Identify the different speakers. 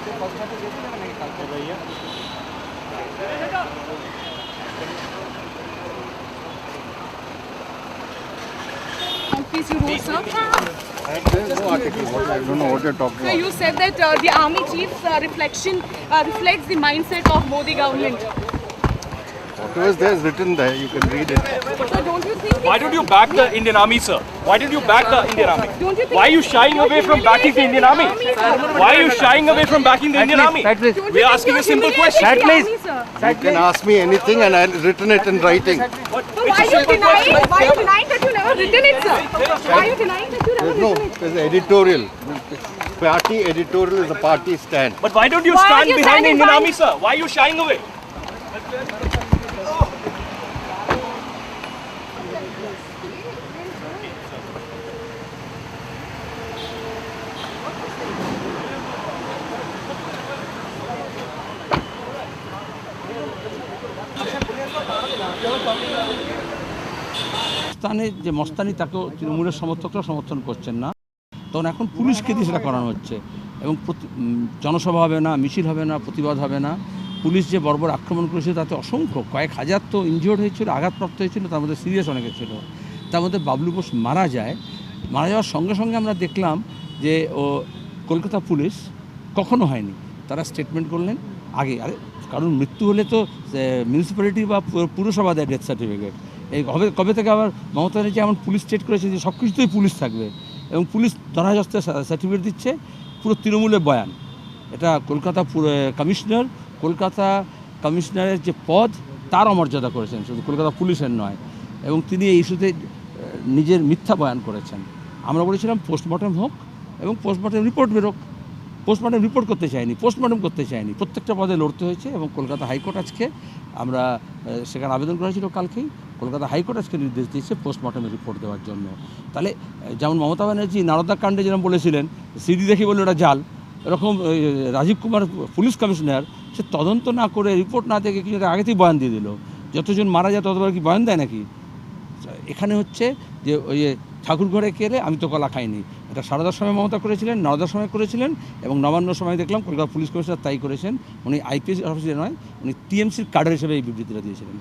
Speaker 1: Please, you wrote, sir.
Speaker 2: There's no article. I don't know what you're talking
Speaker 1: So
Speaker 2: about.
Speaker 1: you said that the army chief's reflection reflects the mindset of Modi government.
Speaker 2: Whatever is there is written there. You can read it.
Speaker 1: So don't you think?
Speaker 3: Why did you back the Indian Army, sir? Why did you back the Indian Army?
Speaker 1: Don't you think?
Speaker 3: Why are you shying away from backing the Indian Army? Why are you shying away from backing the Indian Army?
Speaker 1: Don't you
Speaker 3: We are
Speaker 1: think
Speaker 3: asking
Speaker 1: you're
Speaker 3: a simple
Speaker 1: humiliating
Speaker 3: question.
Speaker 1: the army, sir?
Speaker 2: You can ask me anything and I've written it in writing.
Speaker 1: So why are you denying? Why are you denying that you never written it, sir? Why are you denying that you never
Speaker 2: There's no,
Speaker 1: written it?
Speaker 2: there's editorial. Party editorial is a party stand.
Speaker 3: But why don't you
Speaker 1: Why are
Speaker 3: stand
Speaker 1: you
Speaker 3: behind the
Speaker 1: standing
Speaker 3: Indian
Speaker 1: by-
Speaker 3: Army, sir? Why are you shying away?
Speaker 4: মস্তানের যে মস্তানি তাকেও তৃণমূলের সমর্থকরা সমর্থন করছেন না, তখন এখন পুলিশকে দিয়ে সেটা করানো হচ্ছে এবং জনসভা হবে না, মিছিল হবে না, প্রতিবাদ হবে না। পুলিশ যে বর্বর আক্রমণ করেছে তাতে অসংখ্য কয়েক হাজার তো ইনজিওর্ড হয়েছিল, আঘাতপ্রাপ্ত হয়েছিল, তার মধ্যে সিরিয়াস অনেকে ছিল। তার মধ্যে বাবলু বোস মারা যাওয়ার সঙ্গে সঙ্গে আমরা দেখলাম যে কলকাতা পুলিশ কখনো হয়নি, তারা স্টেটমেন্ট করলেন আগে। কারণ মৃত্যু হলে তো মিউনিসিপ্যালিটি বা পুরসভা দেয় ডেথ সার্টিফিকেট। এই কবে থেকে আবার মমতা ব্যানার্জি এমন পুলিশ স্টেট করেছে যে সব কিছুতেই পুলিশ থাকবে এবং পুলিশ ধরাহস্তে সার্টিফিকেট দিচ্ছে। পুরো তৃণমূলের বয়ান এটা। কলকাতা কমিশনারের যে পদ তার অমর্যাদা করেছেন, শুধু কলকাতা পুলিশের নয়। এবং তিনি এই ইস্যুতে নিজের মিথ্যা বয়ান করেছেন। আমরা বলেছিলাম পোস্টমর্টম হোক এবং পোস্টমর্টম রিপোর্ট বেরোক। পোস্টমর্টম রিপোর্ট করতে চাইনি, পোস্টমর্টম করতে চাইনি, প্রত্যেকটা পদে লড়তে হয়েছে। এবং কলকাতা হাইকোর্ট আজকে আমরা সেখানে আবেদন করা ছিল কালকেই, কলকাতা হাইকোর্ট আজকে নির্দেশ দিয়েছে পোস্টমর্টমের রিপোর্ট দেওয়ার জন্য। তাহলে যেমন মমতা ব্যানার্জি নারদা কাণ্ডে যেরকম বলেছিলেন সিডি দেখে বললো ওটা জাল, এরকম রাজীব কুমার পুলিশ কমিশনার সে তদন্ত না করে রিপোর্ট না দেখে কিছু আগেতেই বয়ান দিয়ে দিল। যতজন মারা যায় ততবার কি বয়ান দেয় নাকি? এখানে হচ্ছে যে ওই ঠাকুর ঘরে কেড়ে আমি তো কলা খাইনি, এটা সারদার সময় মমতা করেছিলেন, নওদার সময় করেছিলেন এবং নবান্নর সময় দেখলাম কলকাতা পুলিশ কমিশনার তাই করেছেন। উনি আইপিএস অফিসার নয়, উনি টিএমসির কাডার হিসেবে এই বিবৃতিটা দিয়েছিলেন।